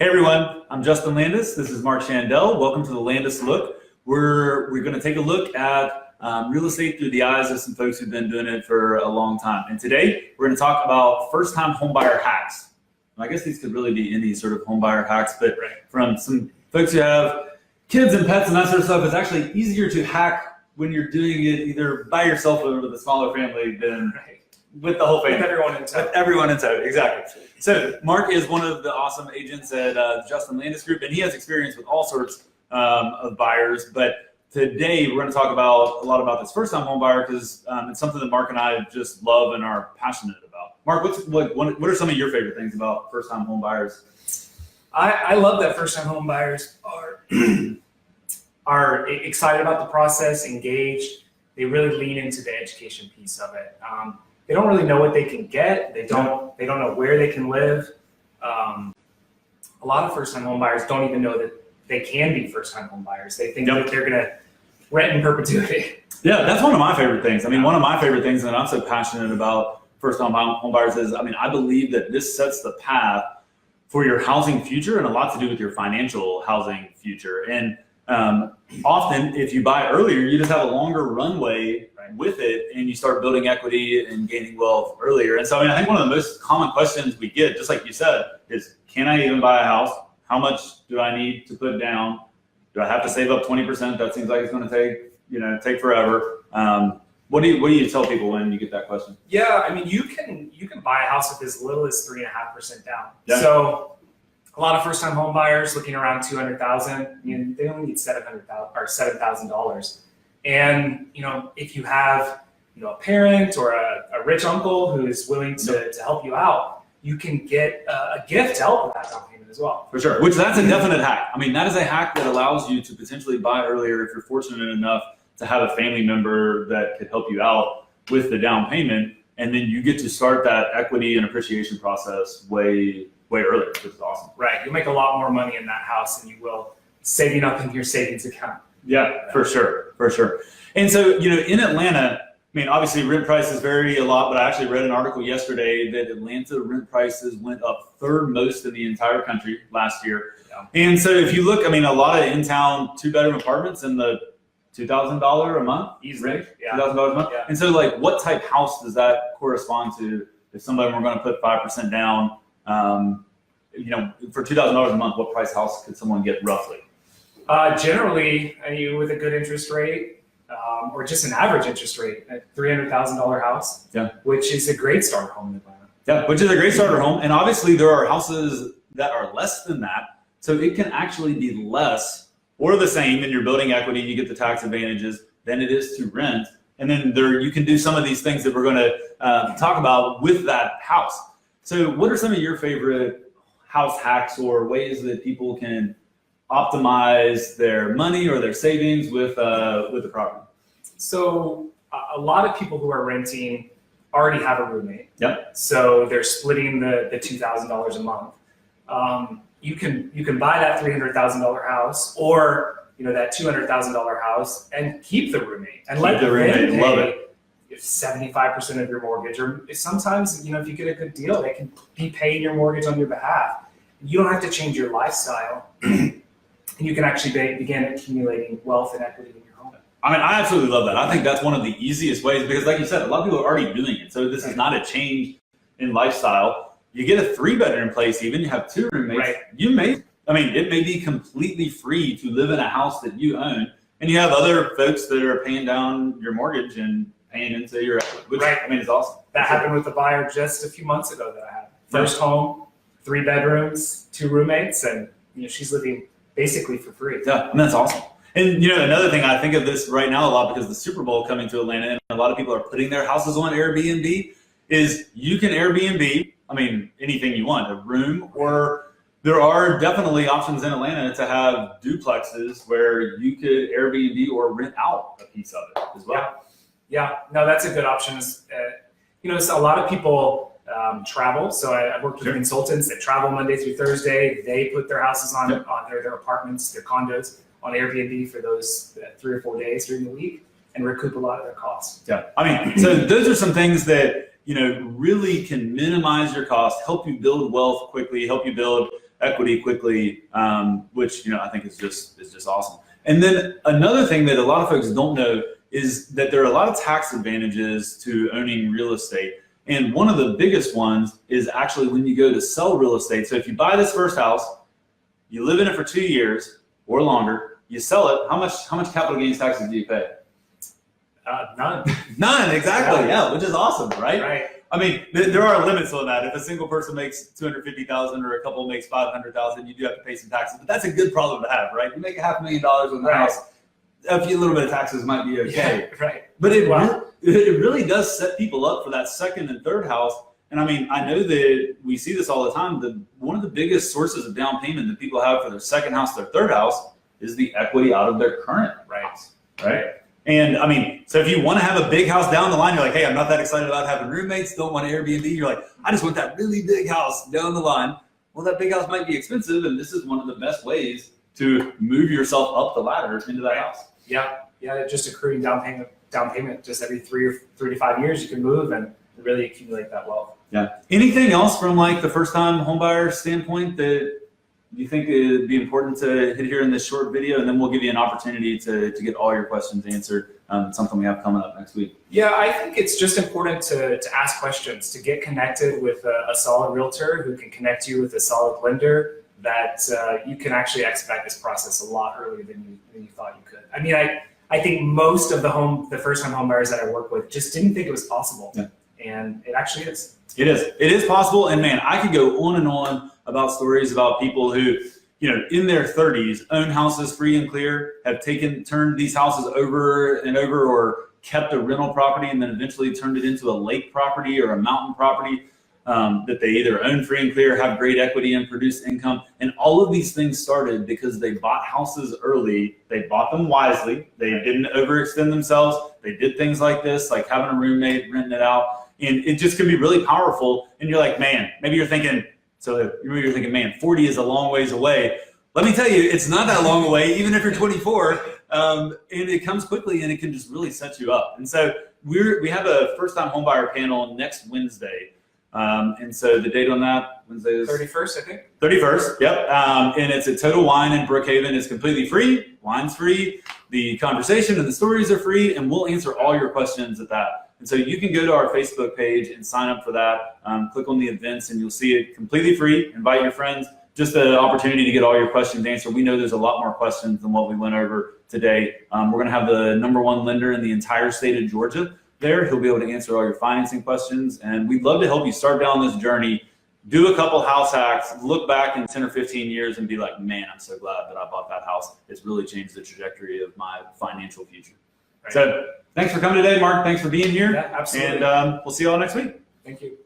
Hey everyone, I'm Justin Landis. This is Mark Shandell. Welcome to the Landis Look. We're going to take a look at real estate through the eyes of some folks who've been doing it for a long time. And today we're going to talk about first-time homebuyer hacks. And I guess these could really be any sort of homebuyer hacks, but from some folks who have kids and pets and that sort of stuff, it's actually easier to hack when you're doing it either by yourself or with a smaller family than with the whole family. With everyone in tow, exactly. So Mark is one of the awesome agents at Justin Landis Group, and he has experience with all sorts of buyers. But today we're going to talk about a lot about this first-time home buyer because it's something that Mark and I just love and are passionate about. Mark, what are some of your favorite things about first-time home buyers? I love that first-time home buyers are excited about the process, engaged. They really lean into the education piece of it. They don't really know what they can get. They don't know where they can live. A lot of first-time home buyers don't even know that they can be first-time home buyers. They think that they're going to rent in perpetuity. Yeah, that's one of my favorite things. I mean, one of my favorite things that I'm so passionate about first-time home buyers is, I believe that this sets the path for your housing future and a lot to do with your financial housing future. And often, if you buy earlier, you just have a longer runway with it, and you start building equity and gaining wealth earlier. And so, I think one of the most common questions we get, just like you said, is, can I even buy a house? How much do I need to put down? Do I have to save up 20%? That seems like it's going to take forever. What do you tell people when you get that question? Yeah, you can buy a house with as little as 3.5% down. Yeah. So a lot of first-time home buyers looking around $200,000, they only need $700,000 or $7,000. And if you have a parent or a rich uncle who is willing to help you out, you can get a gift to help with that down payment as well. For sure, which that's a definite hack. That is a hack that allows you to potentially buy earlier if you're fortunate enough to have a family member that could help you out with the down payment, and then you get to start that equity and appreciation process way earlier, which is awesome. Right, you'll make a lot more money in that house than you will saving up in your savings account. Yeah, for sure. And so, in Atlanta, obviously rent prices vary a lot, but I actually read an article yesterday that Atlanta rent prices went up third most in the entire country last year. Yeah. And so if you look, a lot of in-town 2-bedroom apartments in the $2,000 a month easily, $2,000 a month. Yeah. And so what type house does that correspond to if somebody were going to put 5% down, for $2,000 a month, what price house could someone get roughly? Generally, with a good interest rate, or just an average interest rate, a $300,000 house, which is a great starter home in Atlanta. Yeah, which is a great starter home. And obviously there are houses that are less than that. So it can actually be less or the same in your building equity. You get the tax advantages than it is to rent. And then you can do some of these things that we're going to talk about with that house. So what are some of your favorite house hacks or ways that people can optimize their money or their savings with the property? So a lot of people who are renting already have a roommate. Yep. So they're splitting the $2,000 a month. You can buy that $300,000 house or that $200,000 house and keep the roommate and let the roommate pay 75% of your mortgage, or sometimes if you get a good deal, they can be paying your mortgage on your behalf. You don't have to change your lifestyle. And you can actually begin accumulating wealth and equity in your home. I absolutely love that. I think that's one of the easiest ways because, like you said, a lot of people are already doing it. So this is not a change in lifestyle. You get a 3-bedroom place, even you have 2 roommates. Right. You may, it may be completely free to live in a house that you own, and you have other folks that are paying down your mortgage and paying into your equity, which is awesome. That happened with a buyer just a few months ago that I had. First home, 3 bedrooms, 2 roommates, and she's living basically for free. Yeah, and that's awesome. And another thing, I think of this right now a lot because the Super Bowl coming to Atlanta and a lot of people are putting their houses on Airbnb, is you can Airbnb, anything you want, a room, or there are definitely options in Atlanta to have duplexes where you could Airbnb or rent out a piece of it as well. Yeah. No, that's a good option. So a lot of people travel. So I worked with consultants that travel Monday through Thursday. They put their houses on their apartments, their condos on Airbnb for those 3 or 4 days during the week and recoup a lot of their costs. Yeah. So those are some things that, really can minimize your cost, help you build wealth quickly, help you build equity quickly, which I think is just awesome. And then another thing that a lot of folks don't know is that there are a lot of tax advantages to owning real estate. And one of the biggest ones is actually when you go to sell real estate. So if you buy this first house, you live in it for 2 years or longer, you sell it, how much capital gains taxes do you pay? None. None, exactly. Yeah, which is awesome, right? Right. I mean, there are limits on that. If a single person makes $250,000 or a couple makes $500,000, you do have to pay some taxes. But that's a good problem to have, right? You make $500,000 on the house, a little bit of taxes might be okay. Yeah, right. But it really does set people up for that second and third house. And I mean, I know that we see this all the time. One of the biggest sources of down payment that people have for their second house, their third house, is the equity out of their current house, right? And I mean, so if you want to have a big house down the line, you're like, hey, I'm not that excited about having roommates, don't want Airbnb. You're like, I just want that really big house down the line. Well, that big house might be expensive, and this is one of the best ways to move yourself up the ladder into that house. Yeah, just accruing down payment just every 3 to 5 years you can move and really accumulate that wealth. Yeah. Anything else from like the first time homebuyer standpoint that you think it'd be important to hit here in this short video, and then we'll give you an opportunity to get all your questions answered, something we have coming up next week? Yeah, I think it's just important to ask questions, to get connected with a solid realtor who can connect you with a solid lender, that you can actually expedite this process a lot earlier than you thought you could. I mean, I think most of the first-time home buyers that I work with just didn't think it was possible, and it actually is. It is possible, and man, I could go on and on about stories about people who, in their 30s own houses free and clear, have turned these houses over and over, or kept a rental property and then eventually turned it into a lake property or a mountain property that they either own free and clear, have great equity and produce income. And all of these things started because they bought houses early. They bought them wisely. They didn't overextend themselves. They did things like this, like having a roommate, renting it out. And it just can be really powerful. And you're like, man, maybe you're thinking, man, 40 is a long ways away. Let me tell you, it's not that long away, even if you're 24. And it comes quickly, and it can just really set you up. And so we have a first-time homebuyer panel next Wednesday. And so the date on that, Wednesday is 31st, I think. 31st, yep. And it's at Total Wine in Brookhaven. It's completely free. Wine's free. The conversation and the stories are free, and we'll answer all your questions at that. And so you can go to our Facebook page and sign up for that. Click on the events, and you'll see it completely free. Invite your friends. Just an opportunity to get all your questions answered. We know there's a lot more questions than what we went over today. We're going to have the #1 lender in the entire state of Georgia there. He'll be able to answer all your financing questions, and we'd love to help you start down this journey. Do a couple house hacks, look back in 10 or 15 years and be like, man, I'm so glad that I bought that house. It's really changed the trajectory of my financial future. Right. So thanks for coming today, Mark. Thanks for being here. Yeah, absolutely. And we'll see you all next week. Thank you.